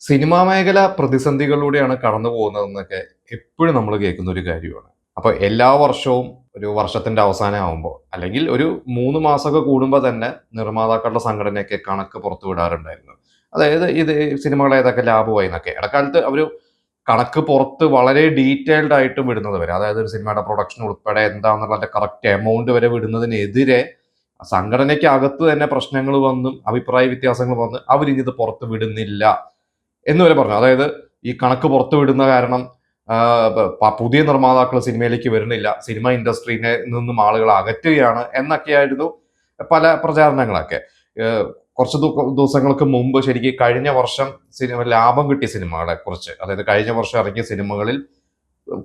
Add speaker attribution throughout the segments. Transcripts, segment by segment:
Speaker 1: Cinema മേഖല പ്രതിസന്ധികളിലൂടെയാണ് കടന്നു പോകുന്നതെന്നൊക്കെ എപ്പോഴും നമ്മൾ കേൾക്കുന്ന ഒരു കാര്യമാണ്. അപ്പൊ എല്ലാ വർഷവും ഒരു വർഷത്തിന്റെ അവസാനം ആവുമ്പോൾ അല്ലെങ്കിൽ ഒരു 3 മാസമൊക്കെ കൂടുമ്പോൾ തന്നെ നിർമ്മാതാക്കളുടെ സംഘടനയൊക്കെ കണക്ക് പുറത്തു വിടാറുണ്ടായിരുന്നു. അതായത് ഇത് സിനിമകൾ ഏതൊക്കെ ലാഭമായി എന്നൊക്കെ. ഇടക്കാലത്ത് അവർ കണക്ക് പുറത്ത് വളരെ ഡീറ്റെയിൽഡ് ആയിട്ട് വിടുന്നത് വരെ, അതായത് ഒരു സിനിമയുടെ പ്രൊഡക്ഷൻ ഉൾപ്പെടെ എന്താണെന്നുള്ള കറക്റ്റ് എമൗണ്ട് വരെ വിടുന്നതിനെതിരെ സംഘടനയ്ക്ക് അകത്ത് തന്നെ പ്രശ്നങ്ങൾ വന്നും അഭിപ്രായ വ്യത്യാസങ്ങൾ വന്ന് അവരിത് പുറത്ത് വിടുന്നില്ല എന്ന് വരെ പറഞ്ഞു. അതായത് ഈ കണക്ക് പുറത്തു വിടുന്ന കാരണം പുതിയ നിർമ്മാതാക്കൾ സിനിമയിലേക്ക് വരുന്നില്ല, സിനിമ ഇൻഡസ്ട്രീനെ നിന്നും ആളുകൾ അകറ്റുകയാണ് എന്നൊക്കെയായിരുന്നു പല പ്രചാരണങ്ങളൊക്കെ. കുറച്ച് ദിവസങ്ങൾക്ക് മുമ്പ് ശരിക്കും കഴിഞ്ഞ വർഷം ലാഭം കിട്ടിയ സിനിമകളെ കുറിച്ച്, അതായത് കഴിഞ്ഞ വർഷം ഇറങ്ങിയ സിനിമകളിൽ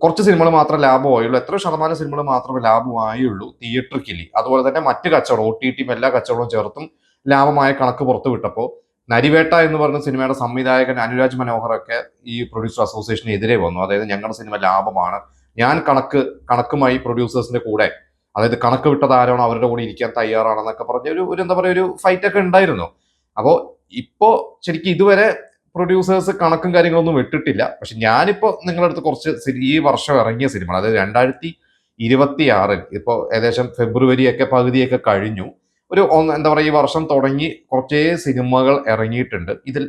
Speaker 1: കുറച്ച് സിനിമകൾ മാത്രം ലാഭമായുള്ളൂ, എത്ര ശതമാനം സിനിമകൾ മാത്രമേ ലാഭമായുള്ളൂ തിയേറ്ററിക്കലി, അതുപോലെ തന്നെ മറ്റ് കച്ചവടം ഒ ടി ടിയും എല്ലാ കച്ചവടവും ചേർത്തും ലാഭമായ കണക്ക് പുറത്തു വിട്ടപ്പോൾ നരിവേട്ട എന്ന് പറഞ്ഞ സിനിമയുടെ സംവിധായകൻ അനുരാജ് മനോഹറൊക്കെ ഈ പ്രൊഡ്യൂസർ അസോസിയേഷന് എതിരെ വന്നു. അതായത് ഞങ്ങളുടെ സിനിമ ലാഭമാണ്, ഞാൻ കണക്കുമായി പ്രൊഡ്യൂസേഴ്സിന്റെ കൂടെ, അതായത് കണക്ക് വിട്ടത് ആരാണോ അവരുടെ കൂടെ ഇരിക്കാൻ തയ്യാറാണെന്നൊക്കെ പറഞ്ഞ ഒരു എന്താ പറയുക ഒരു ഫൈറ്റ് ഒക്കെ ഉണ്ടായിരുന്നു. അപ്പോൾ ഇപ്പോ ശരിക്കും ഇതുവരെ പ്രൊഡ്യൂസേഴ്സ് കണക്കും കാര്യങ്ങളൊന്നും വിട്ടിട്ടില്ല. പക്ഷെ ഞാനിപ്പോ നിങ്ങളുടെ അടുത്ത് കുറച്ച് ഈ വർഷം ഇറങ്ങിയ സിനിമ, അതായത് 2026 ഇപ്പോൾ ഏകദേശം ഫെബ്രുവരി ഒക്കെ പകുതിയൊക്കെ കഴിഞ്ഞു, എന്താ പറയുക ഈ വർഷം തുടങ്ങി കുറച്ചേ സിനിമകൾ ഇറങ്ങിയിട്ടുണ്ട്. ഇതിൽ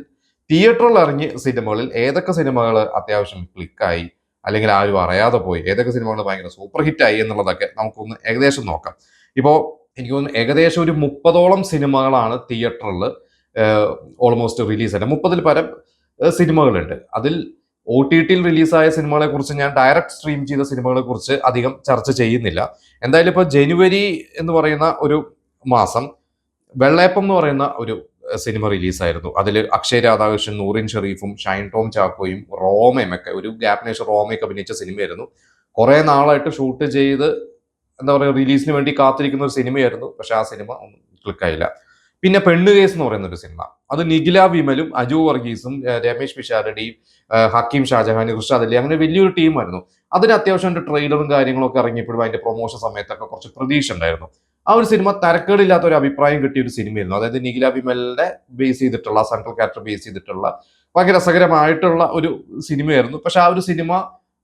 Speaker 1: തിയേറ്ററിൽ ഇറങ്ങിയ സിനിമകളിൽ ഏതൊക്കെ സിനിമകൾ അത്യാവശ്യം ക്ലിക്കായി, അല്ലെങ്കിൽ ആരും അറിയാതെ പോയി, ഏതൊക്കെ സിനിമകൾ ഭയങ്കര സൂപ്പർ ഹിറ്റ് ആയി എന്നുള്ളതൊക്കെ നമുക്കൊന്ന് ഏകദേശം നോക്കാം. ഇപ്പോൾ എനിക്ക് തോന്നുന്നു ഏകദേശം ഒരു 30ഓളം സിനിമകളാണ് തിയേറ്ററിൽ ഓൾമോസ്റ്റ് റിലീസായിട്ട്, 30-ൽ പരം സിനിമകളുണ്ട്. അതിൽ ഒ ടി ടിയിൽ റിലീസായ സിനിമകളെ കുറിച്ച് ഞാൻ ഡയറക്റ്റ് സ്ട്രീം ചെയ്ത സിനിമകളെ കുറിച്ച് അധികം ചർച്ച ചെയ്യുന്നില്ല. എന്തായാലും ഇപ്പോൾ ജനുവരി എന്ന് പറയുന്ന ഒരു മാസം വെള്ളയപ്പം എന്ന് പറയുന്ന ഒരു സിനിമ റിലീസായിരുന്നു. അതിൽ അക്ഷയ് രാധാകൃഷ്ണൻ, നൂറിൻ ഷെറീഫും ഷൈൻ ടോം ചാക്കോയും റോമയും ഒക്കെ, ഒരു ഗ്യാപ്പിന് ശേഷം റോമയൊക്കെ അഭിനയിച്ച സിനിമയായിരുന്നു. കുറെ നാളായിട്ട് ഷൂട്ട് ചെയ്ത് എന്താ പറയുക റിലീസിന് വേണ്ടി കാത്തിരിക്കുന്ന ഒരു സിനിമയായിരുന്നു. പക്ഷെ ആ സിനിമ ഒന്നും ക്ലിക്കായില്ല. പിന്നെ പെണ്ണ് കേസ് എന്ന് പറയുന്ന ഒരു സിനിമ, അത് നിഖില വിമലും അജു വർഗീസും രമേശ് പിഷാരടിയും ഹക്കീം ഷാജഹാൻ, ഇർഷാദ് അലി, അങ്ങനെ വലിയൊരു ടീമായിരുന്നു. അതിന് അത്യാവശ്യം ട്രെയിലറും കാര്യങ്ങളൊക്കെ ഇറങ്ങിയപ്പോഴും അതിന്റെ പ്രൊമോഷൻ സമയത്തൊക്കെ കുറച്ച് പ്രതീക്ഷ ഉണ്ടായിരുന്നു. ആ ഒരു സിനിമ തരക്കേടില്ലാത്ത ഒരു അഭിപ്രായം കിട്ടിയ ഒരു സിനിമയായിരുന്നു. അതായത് നിഖില വിമലിനെ ബേസ് ചെയ്തിട്ടുള്ള, സെൻട്രൽ ക്യാരക്ടർ ബേസ് ചെയ്തിട്ടുള്ള ഭയങ്കര രസകരമായിട്ടുള്ള ഒരു സിനിമയായിരുന്നു. പക്ഷെ ആ ഒരു സിനിമ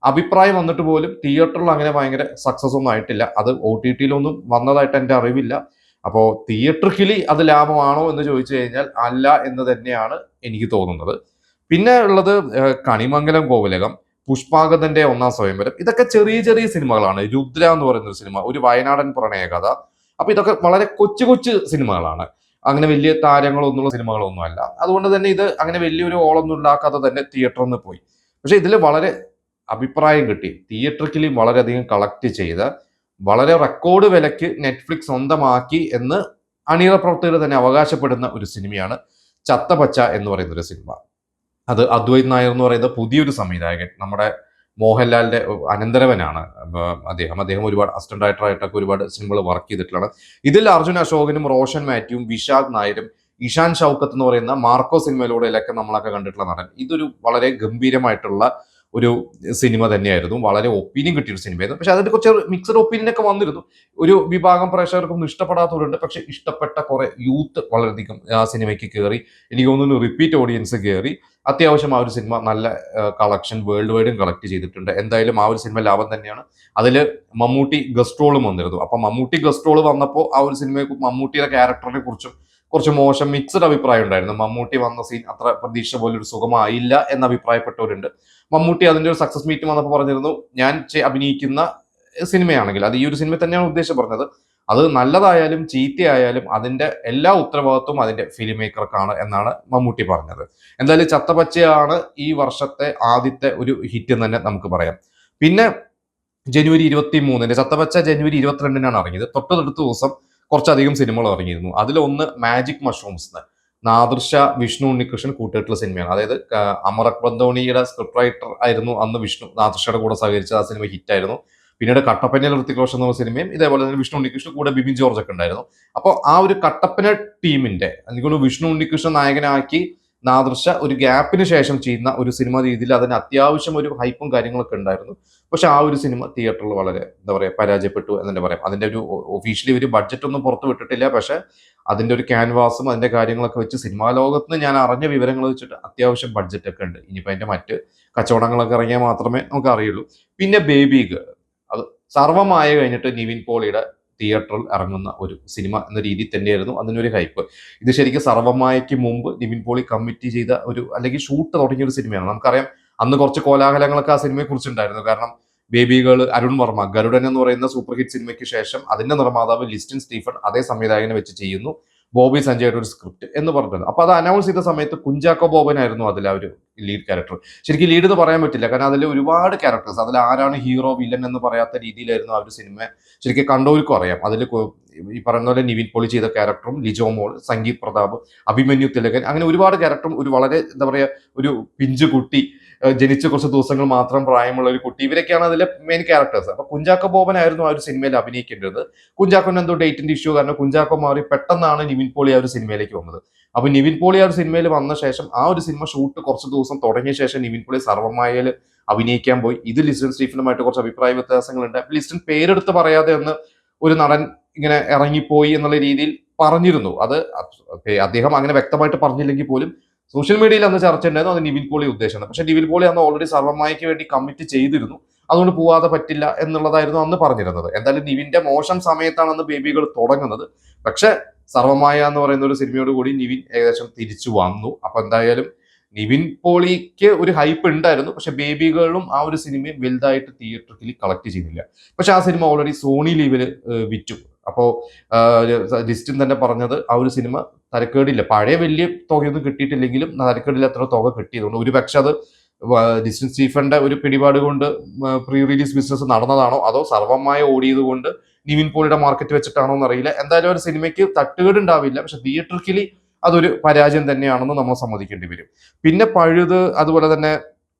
Speaker 1: അഭിപ്രായം വന്നിട്ട് പോലും തിയേറ്ററിൽ അങ്ങനെ ഭയങ്കര സക്സസ് ഒന്നും ആയിട്ടില്ല. അത് ഒ ടി ടിയിലൊന്നും വന്നതായിട്ട് എൻ്റെ അറിവില്ല. അപ്പോൾ തിയേറ്ററിക്കലി അത് ലാഭമാണോ എന്ന് ചോദിച്ചു കഴിഞ്ഞാൽ അല്ല എന്ന് തന്നെയാണ് എനിക്ക് തോന്നുന്നത്. പിന്നെ ഉള്ളത് കണിമംഗലം കോവിലകം, പുഷ്പാഗതന്റെ ഒന്നാം സ്വയംവരം, ഇതൊക്കെ ചെറിയ ചെറിയ സിനിമകളാണ്. രുദ്ര എന്ന് പറയുന്ന ഒരു സിനിമ, ഒരു വയനാടൻ പ്രണയകഥ. അപ്പൊ ഇതൊക്കെ വളരെ കൊച്ചു കൊച്ചു സിനിമകളാണ്, അങ്ങനെ വലിയ താരങ്ങളൊന്നുള്ള സിനിമകളൊന്നും അല്ല. അതുകൊണ്ട് തന്നെ ഇത് അങ്ങനെ വലിയൊരു ഓളൊന്നും ഉണ്ടാക്കാതെ തന്നെ തിയേറ്ററിൽ നിന്ന് പോയി. പക്ഷെ ഇതിൽ വളരെ അഭിപ്രായം കിട്ടി, തിയേറ്ററിക്കലി വളരെയധികം കളക്ട് ചെയ്ത, വളരെ റെക്കോർഡ് വിലയ്ക്ക് നെറ്റ്ഫ്ലിക്സ് സ്വന്തമാക്കി എന്ന് അണിയറ പ്രവർത്തകർ തന്നെ അവകാശപ്പെടുന്ന ഒരു സിനിമയാണ് ചത്തപച്ച എന്ന് പറയുന്ന ഒരു സിനിമ. അത് അദ്വൈത് നായർ എന്ന് പറയുന്ന പുതിയൊരു സംവിധായകൻ, നമ്മുടെ മോഹൻലാലിന്റെ അനന്തരവനാണ് അദ്ദേഹം ഒരുപാട് അസിസ്റ്റന്റ് ഡയറക്ടറായിട്ടൊക്കെ ഒരുപാട് സിനിമകൾ വർക്ക് ചെയ്തിട്ടുള്ളതാണ്. ഇതിൽ അർജുൻ അശോകനും റോഷൻ മാത്യുവും വിശാഖ് നായരും ഇഷാൻ ഷൗക്കത്ത് എന്ന് പറയുന്ന മാർക്കോ സിനിമയിലൂടെയൊക്കെ നമ്മളൊക്കെ കണ്ടിട്ടുള്ള നടൻ. ഇതൊരു വളരെ ഗംഭീരമായിട്ടുള്ള ഒരു സിനിമ തന്നെയായിരുന്നു. വളരെ ഒപ്പീനിയൻ കിട്ടിയൊരു സിനിമയായിരുന്നു. പക്ഷെ അതിന്റെ കുറച്ച് മിക്സഡ് ഒപ്പീനിയൻ ഒക്കെ വന്നിരുന്നു. ഒരു വിഭാഗം പ്രേക്ഷകർക്കൊന്നും ഇഷ്ടപ്പെടാത്തവരുണ്ട്. പക്ഷെ ഇഷ്ടപ്പെട്ട കുറെ യൂത്ത് വളരെയധികം ആ സിനിമയ്ക്ക് കയറി. എനിക്ക് തോന്നുന്നു റിപ്പീറ്റ് ഓഡിയൻസ് കയറി. അത്യാവശ്യം ആ ഒരു സിനിമ നല്ല കളക്ഷൻ വേൾഡ് വൈഡും കളക്ട് ചെയ്തിട്ടുണ്ട്. എന്തായാലും ആ ഒരു സിനിമ ലാഭം തന്നെയാണ്. അതിൽ മമ്മൂട്ടി ഗസ്റ്റ് റോളും വന്നിരുന്നു. അപ്പൊ മമ്മൂട്ടി ഗസ്റ്റ് റോള് വന്നപ്പോൾ ആ ഒരു സിനിമയെ മമ്മൂട്ടിയുടെ ക്യാരക്ടറിനെ കുറിച്ചും കുറച്ച് മോശം മിക്സഡ് അഭിപ്രായം ഉണ്ടായിരുന്നു. മമ്മൂട്ടി വന്ന സീൻ അത്ര പ്രതീക്ഷ പോലെ ഒരു സുഖമായില്ല എന്ന് അഭിപ്രായപ്പെട്ടവരുണ്ട്. മമ്മൂട്ടി അതിന്റെ ഒരു സക്സസ് മീറ്റ് വന്നപ്പോൾ പറഞ്ഞിരുന്നു, ഞാൻ അഭിനയിക്കുന്ന സിനിമയാണെങ്കിൽ, അത് ഈ ഒരു സിനിമ തന്നെയാണ് ഉദ്ദേശം പറഞ്ഞത്, അത് നല്ലതായാലും ചീത്തയായാലും അതിന്റെ എല്ലാ ഉത്തരവാദിത്വവും അതിന്റെ ഫിലിം മേക്കർക്കാണ് എന്നാണ് മമ്മൂട്ടി പറഞ്ഞത്. എന്തായാലും ചത്തപച്ചയാണ് ഈ വർഷത്തെ ആദ്യത്തെ ഒരു ഹിറ്റ് എന്ന് തന്നെ നമുക്ക് പറയാം. പിന്നെ ജനുവരി 23-ന് ചത്തപച്ച ജനുവരി 22-നാണ് ഇറങ്ങിയത്. തൊട്ടടുത്ത ദിവസം കുറച്ചധികം സിനിമകൾ ഇറങ്ങിയിരുന്നു. അതിലൊന്ന് മാജിക് മഷ്റൂംസ്, നാദൃശ വിഷ്ണു ഉണ്ണികൃഷ്ണൻ കൂട്ടുകെട്ടുള്ള സിനിമയാണ്. അതായത് അമർ അക്ബർ സ്ക്രിപ്റ്റ് റൈറ്റർ ആയിരുന്നു അന്ന് വിഷ്ണു, നാദൃശയുടെ കൂടെ സഹകരിച്ച ആ സിനിമ ഹിറ്റായിരുന്നു. പിന്നീട് കട്ടപ്പനയിൽ ഋത്തിക് റോഷൻ എന്ന സിനിമയും ഇതേപോലെ തന്നെ വിഷ്ണു ഉണ്ണികൃഷ്ണൻ കൂടെ ബിബിൻ ജോർജ് ഒക്കെ ഉണ്ടായിരുന്നു. അപ്പോൾ ആ ഒരു കട്ടപ്പന ടീമിന്റെ, എനിക്കൊന്ന് വിഷ്ണു ഉണ്ണികൃഷ്ണൻ നായകനാക്കി നാദൃശ ഒരു ഗ്യാപ്പിന് ശേഷം ചെയ്യുന്ന ഒരു സിനിമ രീതിയിൽ അതിന് അത്യാവശ്യം ഒരു ഹൈപ്പും കാര്യങ്ങളൊക്കെ ഉണ്ടായിരുന്നു. പക്ഷെ ആ ഒരു സിനിമ തിയേറ്ററിൽ വളരെ എന്താ പറയുക പരാജയപ്പെട്ടു എന്ന് തന്നെ പറയാം. അതിന്റെ ഒരു ഒഫീഷ്യലി ഒരു ബഡ്ജറ്റ് ഒന്നും പുറത്ത് വിട്ടിട്ടില്ല. പക്ഷെ അതിന്റെ ഒരു ക്യാൻവാസും അതിന്റെ കാര്യങ്ങളൊക്കെ വെച്ച് സിനിമാ ലോകത്ത് നിന്ന് ഞാൻ അറിഞ്ഞ വിവരങ്ങൾ വെച്ചിട്ട് അത്യാവശ്യം ബഡ്ജറ്റ് ഒക്കെ ഉണ്ട്. ഇനിയിപ്പോൾ അതിന്റെ മറ്റ് കച്ചവടങ്ങളൊക്കെ ഇറങ്ങിയാൽ മാത്രമേ നമുക്ക് അറിയുള്ളൂ. പിന്നെ ബേബി ഗേൾ, അത് സർവമായ കഴിഞ്ഞിട്ട് നിവിൻ പോളിയുടെ തിയേറ്ററിൽ ഇറങ്ങുന്ന ഒരു സിനിമ എന്ന രീതിയിൽ തന്നെയായിരുന്നു അതിനൊരു ഹൈപ്പ്. ഇത് ശരിക്കും സർവമായയ്ക്ക് മുമ്പ് നിവിൻ പോളി കമ്മിറ്റ് ചെയ്ത ഒരു അല്ലെങ്കിൽ ഷൂട്ട് തുടങ്ങിയ ഒരു സിനിമയാണ്. നമുക്കറിയാം അന്ന് കുറച്ച് കോലാഹലങ്ങളൊക്കെ ആ സിനിമയെ കുറിച്ചുണ്ടായിരുന്നു. കാരണം ബേബി ഗേൾ അരുൺ വർമ്മ ഗരുഡൻ എന്ന് പറയുന്ന സൂപ്പർ ഹിറ്റ് സിനിമയ്ക്ക് ശേഷം അതിന്റെ നിർമ്മാതാവ് ലിസ്റ്റിൻ സ്റ്റീഫൻ അതേ സംവിധായകനെ വെച്ച് ചെയ്യുന്നു. ബോബി സഞ്ജയുടെ ഒരു സ്ക്രിപ്റ്റ് എന്ന് പറഞ്ഞത്. അപ്പൊ അത് അനൗൺസ് ചെയ്ത സമയത്ത് കുഞ്ചാക്കോ ബോബൻ ആയിരുന്നു അതിൽ ആ ഒരു ലീഡ് ക്യാരക്ടർ. ശരിക്കും ലീഡ് എന്ന് പറയാൻ പറ്റില്ല, കാരണം അതിൽ ഒരുപാട് ക്യാരക്ടേഴ്സ്, അതിൽ ആരാണ് ഹീറോ വില്ലൻ എന്ന് പറയാത്ത രീതിയിലായിരുന്നു ആ ഒരു സിനിമ. ശരിക്കും കണ്ടവർക്കും അറിയാം. അതിൽ ഈ പറയുന്ന പോലെ നിവിൻ പോളി ചെയ്ത ക്യാരക്ടറും ലിജോ മോൾ, സംഗീത് പ്രതാപ്, അഭിമന്യു തിലകൻ, അങ്ങനെ ഒരുപാട് ക്യാരക്ടറും ഒരു വളരെ എന്താ പറയുക ഒരു പിഞ്ചു കുട്ടി, ജനിച്ച കുറച്ച് ദിവസങ്ങൾ മാത്രം പ്രായമുള്ള ഒരു കുട്ടി, ഇവരൊക്കെയാണ് അതിലെ മെയിൻ ക്യാരക്ടേഴ്സ്. അപ്പൊ കുഞ്ചാക്കോ ബോബൻ ആയിരുന്നു ആ ഒരു സിനിമയിൽ അഭിനയിക്കേണ്ടത്. കുഞ്ചാക്കോന് എന്തോ ഡേറ്റിന്റെ ഇഷ്യൂ കാരണം കുഞ്ചാക്കോ മാറി പെട്ടെന്നാണ് നിവിൻ പോളി ആ ഒരു സിനിമയിലേക്ക് വന്നത്. അപ്പൊ നിവിൻ പോളി ആ ഒരു സിനിമയിൽ വന്ന ശേഷം ആ ഒരു സിനിമ ഷൂട്ട് കുറച്ച് ദിവസം തുടങ്ങിയ ശേഷം നിവിൻ പോളി സർവ്വമായയിൽ അഭിനയിക്കാൻ പോയി. ഇത് ലിസ്റ്റൻ സ്റ്റീഫനുമായിട്ട് കുറച്ച് അഭിപ്രായ വ്യത്യാസങ്ങളുണ്ട്. ലിസ്റ്റൻ പേരെടുത്ത് പറയാതെ ഒന്ന് ഒരു നടൻ ഇങ്ങനെ ഇറങ്ങിപ്പോയി എന്നുള്ള രീതിയിൽ പറഞ്ഞിരുന്നു. അത് അദ്ദേഹം അങ്ങനെ വ്യക്തമായിട്ട് പറഞ്ഞില്ലെങ്കിൽ പോലും സോഷ്യൽ മീഡിയയിൽ അന്ന് ചർച്ച ഉണ്ടായിരുന്നു അത് നിവിൻ പോളി ഉദ്ദേശമാണ്. പക്ഷെ നിവിൻ പോളി അന്ന് ഓൾറെഡി സർവ്വമായയ്ക്ക് വേണ്ടി കമ്മിറ്റ് ചെയ്തിരുന്നു. അതുകൊണ്ട് പോവാതെ പറ്റില്ല എന്നുള്ളതായിരുന്നു അന്ന് പറഞ്ഞിരുന്നത്. എന്തായാലും നിവിന്റെ മോശം സമയത്താണ് അന്ന് ബേബികൾ തുടങ്ങുന്നത്. പക്ഷെ സർവമായ എന്ന് പറയുന്ന ഒരു സിനിമയോട് കൂടി നിവിൻ ഏകദേശം തിരിച്ചു വന്നു. അപ്പൊ എന്തായാലും നിവിൻ പോളിക്ക് ഒരു ഹൈപ്പ് ഉണ്ടായിരുന്നു. പക്ഷെ ബേബികളും ആ ഒരു സിനിമയും വലുതായിട്ട് തിയേറ്ററിൽ കളക്ട് ചെയ്യുന്നില്ല. പക്ഷെ ആ സിനിമ ഓൾറെഡി സോണി ലീവില് വിറ്റു. അപ്പോ ലിസ്റ്റിൻ തന്നെ പറഞ്ഞത് ആ ഒരു സിനിമ തരക്കേടില്ല, പഴയ വലിയ തുകയൊന്നും കിട്ടിയിട്ടില്ലെങ്കിലും തരക്കേടില്ലാത്ത തുക കിട്ടിയതുകൊണ്ട് ഒരു പക്ഷെ അത് ലിസ്റ്റിൻ സ്റ്റീഫന്റെ ഒരു പിടിപാട് കൊണ്ട് പ്രീ റിലീസ് ബിസിനസ് നടന്നതാണോ അതോ സർവമായ ഓടിയത് കൊണ്ട് നിവിൻ പോളിയുടെ മാർക്കറ്റ് വെച്ചിട്ടാണോ എന്നറിയില്ല. എന്തായാലും ഒരു സിനിമയ്ക്ക് തട്ടുകേട് ഉണ്ടാവില്ല. പക്ഷെ തിയേറ്ററിക്കലി അതൊരു പരാജയം തന്നെയാണെന്ന് നമ്മൾ സമ്മതിക്കേണ്ടി വരും. പിന്നെ പഴുത്, അതുപോലെ തന്നെ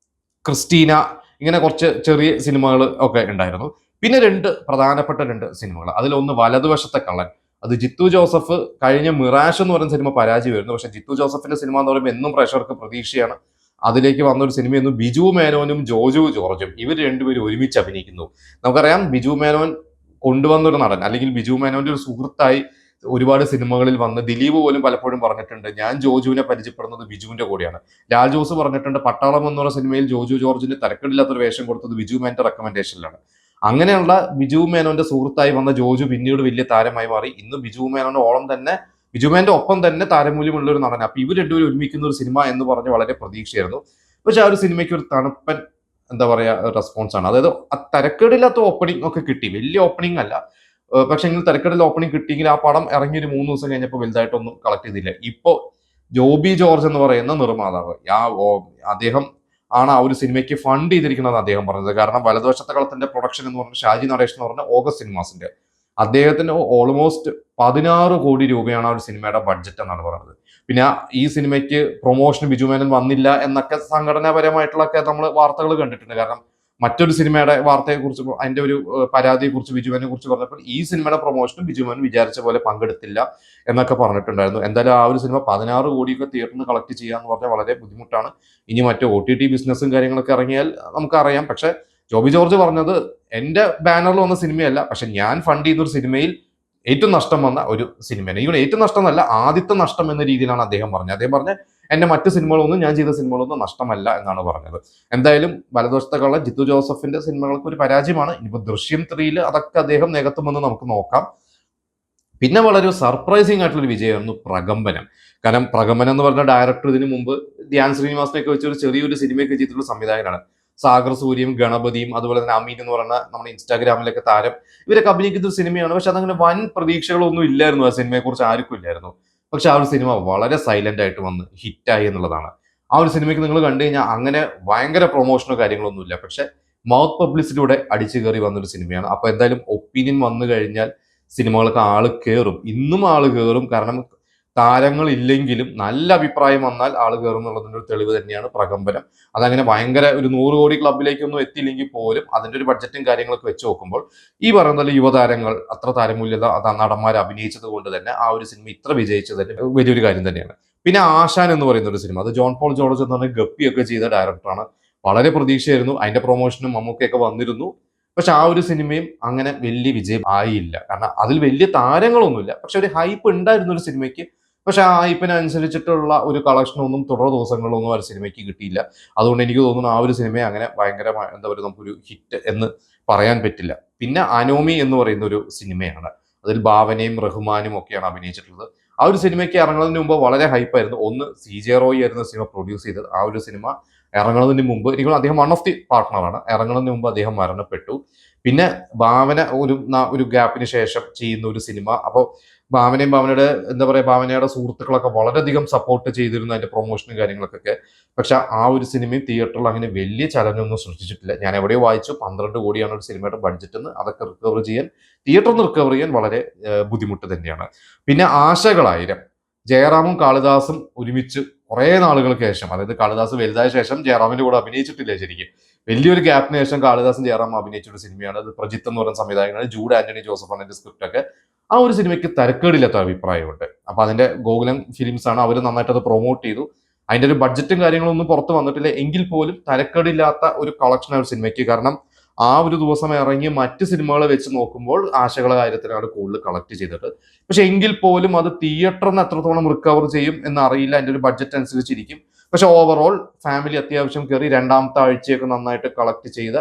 Speaker 1: ക്രിസ്റ്റീന, ഇങ്ങനെ കുറച്ച് ചെറിയ സിനിമകൾ ഒക്കെ ഉണ്ടായിരുന്നു. പിന്നെ പ്രധാനപ്പെട്ട രണ്ട് സിനിമകൾ, അതിലൊന്ന് വലതുവശത്തെ കള്ളൻ. അത് ജിത്തു ജോസഫ് കഴിഞ്ഞ മിറാഷ് എന്ന് പറയുന്ന സിനിമ പരാജയമായിരുന്നു. പക്ഷെ ജിത്തു ജോസഫിന്റെ സിനിമ എന്ന് പറയുമ്പോൾ എന്നും പ്രേക്ഷകർക്ക് പ്രതീക്ഷയാണ്. അതിലേക്ക് വന്നൊരു സിനിമയെന്നും ബിജു മേനോനും ജോജു ജോർജും ഇവർ രണ്ടുപേരും ഒരുമിച്ച് അഭിനയിക്കുന്നു. നമുക്കറിയാം ബിജു മേനോൻ കൊണ്ടുവന്നൊരു നടൻ, അല്ലെങ്കിൽ ബിജു മേനോന്റെ ഒരു സുഹൃത്തായി ഒരുപാട് സിനിമകളിൽ വന്ന് ദിലീപ് പോലും പലപ്പോഴും പറഞ്ഞിട്ടുണ്ട് ഞാൻ ജോജുവിനെ പരിചയപ്പെടുന്നത് ബിജുവിന്റെ കൂടെയാണ്. ലാൽ ജോസ് പറഞ്ഞിട്ടുണ്ട് പട്ടാളം എന്നുള്ള സിനിമയിൽ ജോജു ജോർജിന് തരക്കേടില്ലാത്തൊരു വേഷം കൊടുത്തത് ബിജു മേനോന്റെ റെക്കമെൻഡേഷനിലാണ്. അങ്ങനെയുള്ള ബിജു മേനോന്റെ സുഹൃത്തായി വന്ന ജോജു പിന്നീട് വലിയ താരമായി മാറി. ഇന്ന് ബിജു മേനോന്റെ ഓളം തന്നെ, ബിജു മേനോന്റെ ഒപ്പം തന്നെ താരമൂല്യമുള്ള ഒരു നടൻ. അപ്പൊ ഇവർ രണ്ടുപേരും ഒരുമിക്കുന്ന ഒരു സിനിമ എന്ന് പറഞ്ഞ് വളരെ പ്രതീക്ഷയായിരുന്നു. പക്ഷെ ആ ഒരു സിനിമയ്ക്ക് ഒരു തണുപ്പൻ എന്താ പറയാ റെസ്പോൺസ് ആണ്. അതായത് തരക്കേടില്ലാത്ത ഓപ്പണിംഗ് ഒക്കെ കിട്ടി, വലിയ ഓപ്പണിംഗ് അല്ല. പക്ഷെ എങ്കിൽ തിരക്കടൽ ഓപ്പണിംഗ് കിട്ടിയെങ്കിൽ ആ പടം ഇറങ്ങി ഒരു 3 ദിവസം കഴിഞ്ഞപ്പോൾ വലുതായിട്ടൊന്നും കളക്ട് ചെയ്തില്ല. ഇപ്പോ ജോബി ജോർജ് എന്ന് പറയുന്ന നിർമ്മാതാവ്, അദ്ദേഹം ആണ് ആ ഒരു സിനിമയ്ക്ക് ഫണ്ട് ചെയ്തിരിക്കുന്നത് അദ്ദേഹം പറഞ്ഞത്. കാരണം വലതുവശത്തെ കളത്തിന്റെ പ്രൊഡക്ഷൻ എന്ന് പറഞ്ഞ ഷാജി നരേഷ് എന്ന് പറഞ്ഞ ഓഗസ്റ്റ് സിനിമാസിന്റെ, അദ്ദേഹത്തിന് ഓൾമോസ്റ്റ് 16 കോടി രൂപയാണ് ആ ഒരു സിനിമയുടെ ബഡ്ജറ്റ് എന്നാണ് പറയുന്നത്. പിന്നെ ഈ സിനിമയ്ക്ക് പ്രൊമോഷൻ ബിജു മേനോൻ വന്നില്ല എന്നൊക്കെ സംഘടനാപരമായിട്ടുള്ളൊക്കെ നമ്മൾ വാർത്തകൾ കണ്ടിട്ടുണ്ട്. കാരണം മറ്റൊരു സിനിമയുടെ വാർത്തയെക്കുറിച്ച്, അതിന്റെ ഒരു പരാതിയെക്കുറിച്ച് ബിജുവിനെ കുറിച്ച് പറഞ്ഞപ്പോൾ ഈ സിനിമയുടെ പ്രൊമോഷനും ബിജുമോൻ വിചാരിച്ച പോലെ പങ്കെടുത്തില്ല എന്നൊക്കെ പറഞ്ഞിട്ടുണ്ടായിരുന്നു. എന്തായാലും ആ ഒരു സിനിമ 16 കോടിയൊക്കെ തിയേറ്ററിൽ നിന്ന് കളക്ട് ചെയ്യുക എന്ന് പറഞ്ഞാൽ വളരെ ബുദ്ധിമുട്ടാണ്. ഇനി മറ്റു OTT ബിസിനസ്സും കാര്യങ്ങളൊക്കെ ഇറങ്ങിയാൽ നമുക്കറിയാം. പക്ഷെ ജോബി ജോർജ് പറഞ്ഞത് എന്റെ ബാനറിൽ വന്ന സിനിമയല്ല, പക്ഷെ ഞാൻ ഫണ്ട് ചെയ്യുന്ന ഒരു സിനിമയിൽ ഏറ്റവും നഷ്ടം വന്ന ഒരു സിനിമയാണ്. ഇവിടെ ഏറ്റവും നഷ്ടം എന്നല്ല, ആദ്യത്തെ നഷ്ടം എന്ന രീതിയിലാണ് അദ്ദേഹം പറഞ്ഞത്. അദ്ദേഹം പറഞ്ഞ എന്റെ മറ്റു സിനിമകളൊന്നും, ഞാൻ ചെയ്ത സിനിമകളൊന്നും നഷ്ടമല്ല എന്നാണ് പറഞ്ഞത്. എന്തായാലും വലതുവശത്തേക്കുള്ള ജിത്തു ജോസഫിന്റെ സിനിമകൾക്ക് ഒരു പരാജയമാണ്. ഇനിയിപ്പോ ദൃശ്യം 3 അതൊക്കെ അദ്ദേഹം നികത്തുമെന്ന് നമുക്ക് നോക്കാം. പിന്നെ വളരെ സർപ്രൈസിങ് ആയിട്ടുള്ള ഒരു വിജയമായിരുന്നു പ്രകമ്പനം. കാരണം പ്രകമ്പനം എന്ന് പറഞ്ഞ ഡയറക്ടർ ഇതിനു മുമ്പ് ധ്യാൻ ശ്രീനിവാസനെയൊക്കെ വെച്ച് ഒരു ചെറിയൊരു സിനിമയൊക്കെ ചെയ്തിട്ടുള്ള സംവിധായകനാണ്. സാഗർ സൂര്യയും ഗണപതിയും അതുപോലെ തന്നെ അമീൻ എന്ന് പറഞ്ഞ നമ്മുടെ ഇൻസ്റ്റാഗ്രാമിലൊക്കെ താരം, ഇവരൊക്കെ അഭിനയിക്കുന്ന ഒരു സിനിമയാണ്. പക്ഷെ അതങ്ങനെ വൻ പ്രതീക്ഷകളൊന്നും ഇല്ലായിരുന്നു ആ സിനിമയെ കുറിച്ച്, ആർക്കും ഇല്ലായിരുന്നു. പക്ഷെ ആ ഒരു സിനിമ വളരെ സൈലന്റ് ആയിട്ട് വന്ന് ഹിറ്റായി എന്നുള്ളതാണ്. ആ ഒരു സിനിമയ്ക്ക് നിങ്ങൾ കണ്ടു കഴിഞ്ഞാൽ അങ്ങനെ ഭയങ്കര പ്രൊമോഷനോ കാര്യങ്ങളൊന്നും ഇല്ല. പക്ഷെ മൗത്ത് പബ്ലിസിറ്റിയുടെ അടിച്ചു കയറി വന്നൊരു സിനിമയാണ്. അപ്പൊ എന്തായാലും ഒപ്പീനിയൻ വന്നു കഴിഞ്ഞാൽ സിനിമകൾക്ക് ആള് കയറും, ഇന്നും ആള് കയറും. കാരണം താരങ്ങൾ ഇല്ലെങ്കിലും നല്ല അഭിപ്രായം വന്നാൽ ആള് കയറും എന്നുള്ളതിന്റെ ഒരു തെളിവ് തന്നെയാണ് പ്രകമ്പനം. അതങ്ങനെ ഭയങ്കര ഒരു 100 കോടി ക്ലബിലേക്കൊന്നും എത്തിയില്ലെങ്കിൽ പോലും അതിന്റെ ഒരു ബഡ്ജറ്റും കാര്യങ്ങളൊക്കെ വെച്ച് നോക്കുമ്പോൾ ഈ പറയുന്ന പോലെ യുവതാരങ്ങൾ അത്ര താരമൂല്യത നടന്മാർ അഭിനയിച്ചത് കൊണ്ട് തന്നെ ആ ഒരു സിനിമ ഇത്ര വിജയിച്ചത് തന്നെ വലിയൊരു കാര്യം തന്നെയാണ്. പിന്നെ ആശാൻ എന്ന് പറയുന്ന ഒരു സിനിമ, അത് ജോൺ പോൾ ജോർജ് എന്ന് പറഞ്ഞ ഗപ്പിയൊക്കെ ചെയ്ത ഡയറക്ടറാണ്. വളരെ പ്രതീക്ഷയായിരുന്നു, അതിന്റെ പ്രൊമോഷനും മമ്മൂക്കയൊക്കെ വന്നിരുന്നു. പക്ഷെ ആ ഒരു സിനിമയും അങ്ങനെ വലിയ വിജയം ആയില്ല. കാരണം അതിൽ വലിയ താരങ്ങളൊന്നുമില്ല, പക്ഷെ ഒരു ഹൈപ്പ് ഉണ്ടായിരുന്ന ഒരു സിനിമയ്ക്ക്. പക്ഷെ ആ ഹൈപ്പിനനുസരിച്ചിട്ടുള്ള ഒരു കളക്ഷൻ ഒന്നും തുടർ ദിവസങ്ങളിലൊന്നും ആ ഒരു സിനിമയ്ക്ക് കിട്ടിയില്ല. അതുകൊണ്ട് എനിക്ക് തോന്നുന്നു ആ ഒരു സിനിമയെ അങ്ങനെ ഭയങ്കരമായ എന്താ പറയുക, നമുക്കൊരു ഹിറ്റ് എന്ന് പറയാൻ പറ്റില്ല. പിന്നെ അനോമി എന്ന് പറയുന്ന ഒരു സിനിമയാണ്, അതിൽ ഭാവനയും റഹ്മാനും ഒക്കെയാണ് അഭിനയിച്ചിട്ടുള്ളത്. ആ ഒരു സിനിമയ്ക്ക് ഇറങ്ങുന്നതിന് മുമ്പ് വളരെ ഹൈപ്പായിരുന്നു. ഒന്ന് CJ റോയ് ആയിരുന്നു സിനിമ പ്രൊഡ്യൂസ് ചെയ്തത്. ആ ഒരു സിനിമ ഇറങ്ങുന്നതിന് മുമ്പ് എനിക്ക് അദ്ദേഹം വൺ ഓഫ് ദി പാർട്ട്ണറാണ്. ഇറങ്ങുന്നതിന് മുമ്പ് അദ്ദേഹം മരണപ്പെട്ടു. പിന്നെ ഭാവന ഒരു ഗ്യാപ്പിന് ശേഷം ചെയ്യുന്ന ഒരു സിനിമ. അപ്പോൾ ഭാവനയും ഭാവനയുടെ എന്താ പറയുക, ഭാവനയുടെ സുഹൃത്തുക്കളൊക്കെ വളരെയധികം സപ്പോർട്ട് ചെയ്തിരുന്നു അതിന്റെ പ്രൊമോഷനും കാര്യങ്ങൾക്കൊക്കെ. പക്ഷെ ആ ഒരു സിനിമയും തിയേറ്ററിൽ അങ്ങനെ വലിയ ചലനമൊന്നും സൃഷ്ടിച്ചിട്ടില്ല. ഞാൻ എവിടെയോ വായിച്ചു 12 കോടിയാണ് ഒരു സിനിമയുടെ ബഡ്ജറ്റ് എന്ന്. അതൊക്കെ റിക്കവർ ചെയ്യാൻ, തിയേറ്ററിൽ നിന്ന് റിക്കവർ ചെയ്യാൻ വളരെ ബുദ്ധിമുട്ട് തന്നെയാണ്. പിന്നെ ആശകളായിരം, ജയറാമും കാളിദാസും ഒരുമിച്ച് കുറെ നാളുകൾക്ക് ശേഷം, അതായത് കാളിദാസ് വലുതായ ശേഷം ജയറാമിന്റെ കൂടെ അഭിനയിച്ചിട്ടില്ല ശരിക്കും. വലിയൊരു ഗ്യാപ്പിന് ശേഷം കാളിദാസും ജയറാമും അഭിനയിച്ച ഒരു സിനിമയാണ്. അത് പ്രജിത്ത് എന്ന് പറയുന്ന സംവിധായകനാണ്, ജൂഡ് ആന്റണി ജോസഫ് ആണ് അതിന്റെ സ്ക്രിപ്റ്റ് ഒക്കെ. ആ ഒരു സിനിമയ്ക്ക് തരക്കേടില്ലാത്ത അഭിപ്രായമുണ്ട്. അപ്പൊ അതിന്റെ ഗോകുലം ഫിലിംസ് ആണ്, അവർ നന്നായിട്ട് അത് പ്രൊമോട്ട് ചെയ്തു. അതിന്റെ ഒരു ബഡ്ജറ്റും കാര്യങ്ങളൊന്നും പുറത്ത് വന്നിട്ടില്ല, എങ്കിൽ പോലും തരക്കേടില്ലാത്ത ഒരു കളക്ഷൻ ആ ഒരു സിനിമയ്ക്ക്. കാരണം ആ ഒരു ദിവസം ഇറങ്ങിയ മറ്റ് സിനിമകളെ വെച്ച് നോക്കുമ്പോൾ ആശകളെ കാര്യത്തിലാണ് കൂടുതൽ കളക്ട് ചെയ്തത്. പക്ഷെ എങ്കിൽ പോലും അത് തിയേറ്ററിൽ നിന്ന് എത്രത്തോളം റിക്കവർ ചെയ്യും എന്ന് അറിയില്ല, അതിന്റെ ഒരു ബഡ്ജറ്റ് അനുസരിച്ചിരിക്കും. പക്ഷെ ഓവറോൾ ഫാമിലി അത്യാവശ്യം കയറി രണ്ടാമത്തെ ആഴ്ചയൊക്കെ നന്നായിട്ട് കളക്ട് ചെയ്ത,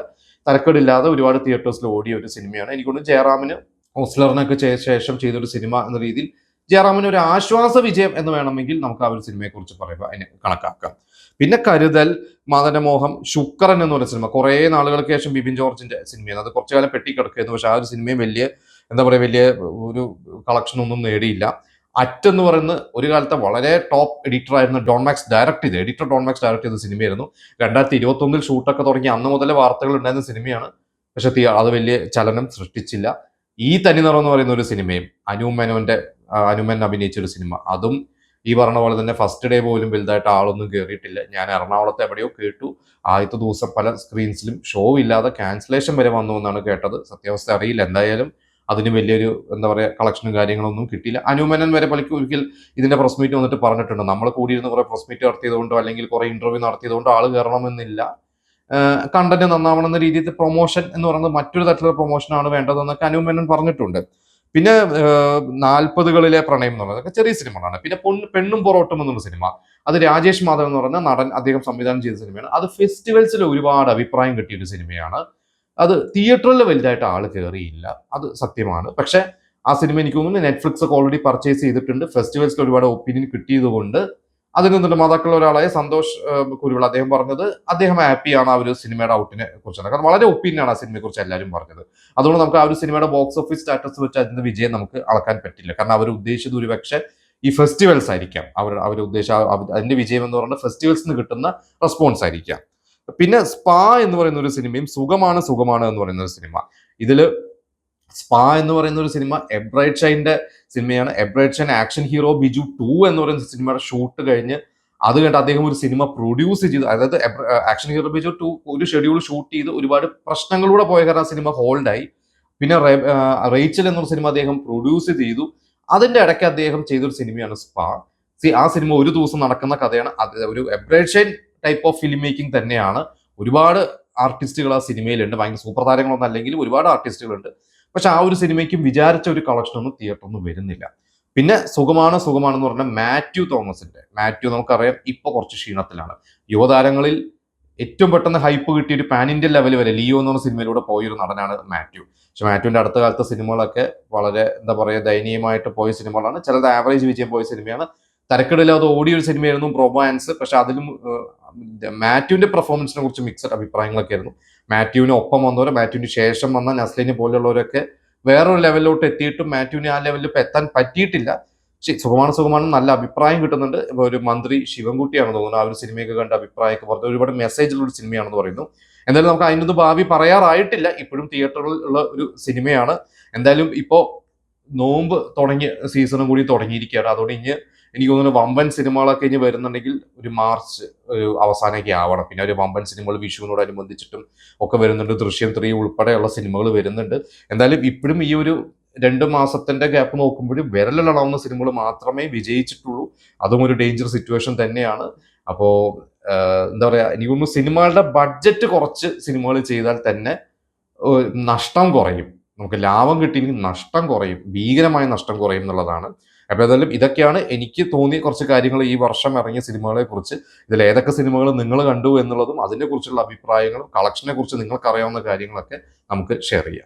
Speaker 1: തരക്കേടില്ലാതെ ഒരുപാട് തിയേറ്റേഴ്സിൽ ഓടിയ ഒരു സിനിമയാണ്. എനിക്കൊണ്ട് ജയറാമിന് ഓസ്ലറിനൊക്കെ ശേഷം ചെയ്തൊരു സിനിമ എന്ന രീതിയിൽ ജയറാമിന് ഒരു ആശ്വാസ വിജയം എന്ന് വേണമെങ്കിൽ നമുക്ക് ആ ഒരു സിനിമയെ കുറിച്ച് പറയുമ്പോൾ അതിനെ കണക്കാക്കാം. പിന്നെ കരുതൽ, മദനമോഹം, ശുക്രൻ എന്ന് പറയുന്ന സിനിമ കുറെ നാളുകൾക്ക് ശേഷം ബിബിൻ ജോർജിന്റെ സിനിമയാണ്. അത് കുറച്ചു കാലം പെട്ടിക്കിടക്കുകയായിരുന്നു. പക്ഷെ ആ ഒരു സിനിമയും വലിയ എന്താ പറയുക, വലിയ ഒരു കളക്ഷൻ ഒന്നും നേടിയില്ല. അറ്റെന്ന് പറയുന്ന ഒരു കാലത്തെ വളരെ ടോപ്പ് എഡിറ്റർ ആയിരുന്ന എഡിറ്റർ ഡോൺ മാക്സ് ഡയറക്ട് ചെയ്ത സിനിമയായിരുന്നു. 2021 ഷൂട്ടൊക്കെ തുടങ്ങി അന്ന് മുതലേ വാർത്തകൾ ഉണ്ടായിരുന്ന സിനിമയാണ്. പക്ഷെ അത് വലിയ ചലനം സൃഷ്ടിച്ചില്ല. ഈ തനിനിറം എന്ന് പറയുന്ന ഒരു സിനിമയും അനുമൻ അഭിനയിച്ച ഒരു സിനിമ, അതും ഈ പറഞ്ഞ പോലെ തന്നെ ഫസ്റ്റ് ഡേ പോലും വലുതായിട്ട് ആളൊന്നും കയറിയിട്ടില്ല. ഞാൻ എറണാകുളത്ത് എവിടെയോ കേട്ടു, ആദ്യത്തെ ദിവസം പല സ്ക്രീൻസിലും ഷോ ഇല്ലാതെ ക്യാൻസലേഷൻ വരെ വന്നു എന്നാണ് കേട്ടത്. സത്യാവസ്ഥ അറിയില്ല. എന്തായാലും അതിന് വലിയൊരു എന്താ പറയുക കളക്ഷനും കാര്യങ്ങളൊന്നും കിട്ടിയില്ല. അനുമനൻ വരെ ഒരിക്കൽ ഇതിന്റെ പ്രസ് മീറ്റ് വന്നിട്ട് പറഞ്ഞിട്ടുണ്ട്, നമ്മൾ കൂടിയിരുന്ന് കുറെ പ്രസ് മീറ്റ് നടത്തിയതുകൊണ്ടോ അല്ലെങ്കിൽ കുറെ ഇന്റർവ്യൂ നടത്തിയതുകൊണ്ടോ ആള് കയറണമെന്നില്ല, കണ്ടന്റ് നന്നാവണം എന്ന രീതിയിൽ പ്രൊമോഷൻ എന്ന് പറയുന്നത് മറ്റൊരു തരത്തിലുള്ള പ്രൊമോഷനാണ് വേണ്ടതെന്നൊക്കെ അനുമനൻ പറഞ്ഞിട്ടുണ്ട്. പിന്നെ 40കളിലെ പ്രണയം എന്ന് പറയുന്നത് ചെറിയ സിനിമകളാണ്. പിന്നെ പെണ്ണും പൊറോട്ടും എന്നുള്ള സിനിമ, അത് രാജേഷ് മാധവ് എന്ന് പറഞ്ഞ നടൻ അദ്ദേഹം സംവിധാനം ചെയ്ത സിനിമയാണ്. അത് ഫെസ്റ്റിവൽസിൽ ഒരുപാട് അഭിപ്രായം കിട്ടിയ ഒരു സിനിമയാണ്. അത് തിയേറ്ററിൽ വലുതായിട്ട് ആള് കയറിയില്ല, അത് സത്യമാണ്. പക്ഷെ ആ സിനിമ എനിക്ക് തോന്നുന്നു നെറ്റ്ഫ്ലിക്സ് ഒക്കെ ഓൾറെഡി പർച്ചേസ് ചെയ്തിട്ടുണ്ട്. ഫെസ്റ്റിവൽസിൽ ഒരുപാട് ഒപ്പീനിയൻ കിട്ടിയത് കൊണ്ട് അതിന് നിർമ്മാതാക്കളിൽ ഒരാളായ സന്തോഷ് കുരുവിള അദ്ദേഹം പറഞ്ഞത് അദ്ദേഹം ഹാപ്പിയാണ് ആ ഒരു സിനിമയുടെ ഔട്ടിനെ കുറിച്ചാണ്. കാരണം വളരെ ഒപ്പീനിയനാണ് ആ സിനിമയെ കുറിച്ച് എല്ലാവരും പറഞ്ഞത്. അതുകൊണ്ട് നമുക്ക് ആ ഒരു സിനിമയുടെ ബോക്സ് ഓഫീസ് സ്റ്റാറ്റസ് വെച്ച് അതിന്റെ വിജയം നമുക്ക് അളക്കാൻ പറ്റില്ല. കാരണം അവർ ഉദ്ദേശിച്ചത് ഒരുപക്ഷെ ഈ ഫെസ്റ്റിവൽസ് ആയിരിക്കാം, അവർ ഉദ്ദേശിച്ച അതിന്റെ വിജയം എന്ന് പറയുന്നത് ഫെസ്റ്റിവൽസിൽ നിന്ന് കിട്ടുന്ന റെസ്പോൺസ് ആയിരിക്കാം. പിന്നെ സ്പാ എന്ന് പറയുന്ന ഒരു സിനിമയും സുഖമാണ് എന്ന് പറയുന്ന ഒരു സിനിമ. ഇതില് സ്പാ എന്ന് പറയുന്ന ഒരു സിനിമ എബ്രൈറ്റ് ഷൈന്റെ സിനിമയാണ്. എബ്രൈറ്റ് ഷൈൻ ആക്ഷൻ ഹീറോ ബിജു 2 എന്ന് പറയുന്ന സിനിമയുടെ ഷൂട്ട് കഴിഞ്ഞ് അത് കഴിഞ്ഞിട്ട് അദ്ദേഹം ഒരു സിനിമ പ്രൊഡ്യൂസ് ചെയ്തു. അതായത് ആക്ഷൻ ഹീറോ ബിജു 2 ഒരു ഷെഡ്യൂൾ ഷൂട്ട് ചെയ്ത് ഒരുപാട് പ്രശ്നങ്ങളിലൂടെ പോയ കാരണം ആ സിനിമ ഹോൾഡായി. പിന്നെ റേച്ചൽ എന്നൊരു സിനിമ അദ്ദേഹം പ്രൊഡ്യൂസ് ചെയ്തു. അതിന്റെ ഇടയ്ക്ക് അദ്ദേഹം ചെയ്തൊരു സിനിമയാണ് സ്പാ. ആ സിനിമ ഒരു ദിവസം നടക്കുന്ന കഥയാണ്. അത് ഒരു a bright shine type of film making തന്നെയാണ്. ഒരുപാട് ആർട്ടിസ്റ്റുകൾ ആ സിനിമയിലുണ്ട്, ഭയങ്കര സൂപ്പർ താരങ്ങളൊന്നും അല്ലെങ്കിലും ഒരുപാട് ആർട്ടിസ്റ്റുകളുണ്ട്. പക്ഷെ ആ ഒരു സിനിമയ്ക്കും വിചാരിച്ച ഒരു കളക്ഷൻ ഒന്നും തിയേറ്ററൊന്നും വരുന്നില്ല. പിന്നെ സുഖമാണെന്ന് പറഞ്ഞാൽ മാത്യു നമുക്കറിയാം ഇപ്പൊ കുറച്ച് ക്ഷീണത്തിലാണ്. യുവതാരങ്ങളിൽ ഏറ്റവും പെട്ടെന്ന് ഹൈപ്പ് കിട്ടിയ ഒരു പാൻ ഇന്ത്യൻ ലെവൽ വരെ ലിയോ എന്ന് പറഞ്ഞ സിനിമയിലൂടെ പോയൊരു നടനാണ് മാത്യു. പക്ഷെ മാത്യുവിന്റെ അടുത്ത കാലത്തെ സിനിമകളൊക്കെ വളരെ എന്താ പറയുക ദയനീയമായിട്ട് പോയ സിനിമകളാണ്. ചിലത് ആവറേജ് വിജയം പോയ സിനിമയാണ്. തരക്കേടില്ലാതെ ഓടിയൊരു സിനിമയായിരുന്നു റൊമാൻസ്. പക്ഷെ അതിലും മാത്യുവിന്റെ പെർഫോമൻസിനെ കുറിച്ച് മിക്സഡ് അഭിപ്രായങ്ങളൊക്കെ ആയിരുന്നു. മാത്യുവിന് ഒപ്പം വന്നവരോ മാത്യുവിന് ശേഷം വന്ന നസ്ലിനെ പോലെയുള്ളവരൊക്കെ വേറൊരു ലെവലിലോട്ട് എത്തിയിട്ടും മാത്യുവിന് ആ ലെവലിൽ എത്താൻ പറ്റിയിട്ടില്ല. സുഖമാണ് നല്ല അഭിപ്രായം കിട്ടുന്നുണ്ട്. ഒരു മന്ത്രി ശിവൻകുട്ടിയാണെന്ന് തോന്നുന്നു ആ ഒരു സിനിമയൊക്കെ കണ്ട അഭിപ്രായമൊക്കെ പറഞ്ഞു, ഒരുപാട് മെസ്സേജുള്ള ഒരു സിനിമയാണെന്ന് പറയുന്നു. എന്തായാലും നമുക്ക് അതിനൊന്നും ഭാവി പറയാറായിട്ടില്ല, ഇപ്പോഴും തിയേറ്ററിൽ ഉള്ള ഒരു സിനിമയാണ്. എന്തായാലും ഇപ്പോ നോമ്പ് തുടങ്ങിയ സീസണും കൂടി തുടങ്ങിയിരിക്കുകയാണ്. അതുകൊണ്ട് ഇനി എനിക്ക് തോന്നുന്നു വമ്പൻ സിനിമകളൊക്കെ ഇനി വരുന്നുണ്ടെങ്കിൽ ഒരു മാർച്ച് ഒരു അവസാനമൊക്കെ ആവണം. പിന്നെ ഒരു വമ്പൻ സിനിമകൾ വിഷുവിനോടനുബന്ധിച്ചിട്ടും ഒക്കെ വരുന്നുണ്ട്. ദൃശ്യം 3 ഉൾപ്പെടെയുള്ള സിനിമകൾ വരുന്നുണ്ട്. എന്തായാലും ഇപ്പോഴും ഈ ഒരു 2 മാസത്തിന്റെ ഗ്യാപ്പ് നോക്കുമ്പോൾ വിരലിലെണ്ണാവുന്ന സിനിമകൾ മാത്രമേ വിജയിച്ചിട്ടുള്ളൂ. അതും ഒരു ഡേഞ്ചർ സിറ്റുവേഷൻ തന്നെയാണ്. അപ്പോൾ എന്താ പറയാ, എനിക്ക് തോന്നുന്നു സിനിമകളുടെ ബഡ്ജറ്റ് കുറച്ച് സിനിമകൾ ചെയ്താൽ തന്നെ നഷ്ടം കുറയും. നമുക്ക് ലാഭം കിട്ടിയെങ്കിൽ നഷ്ടം കുറയും, ഭീകരമായ നഷ്ടം കുറയും എന്നുള്ളതാണ്. അപ്പോൾ ഏതായാലും ഇതൊക്കെയാണ് എനിക്ക് തോന്നിയ കുറച്ച് കാര്യങ്ങൾ ഈ വർഷം ഇറങ്ങിയ സിനിമകളെ കുറിച്ച്. ഇതിൽ ഏതൊക്കെ സിനിമകൾ നിങ്ങൾ കണ്ടു എന്നുള്ളതും അതിനെക്കുറിച്ചുള്ള അഭിപ്രായങ്ങളും കളക്ഷനെ കുറിച്ച് നിങ്ങൾക്ക് അറിയാവുന്ന കാര്യങ്ങളൊക്കെ നമുക്ക് ഷെയർ ചെയ്യാം.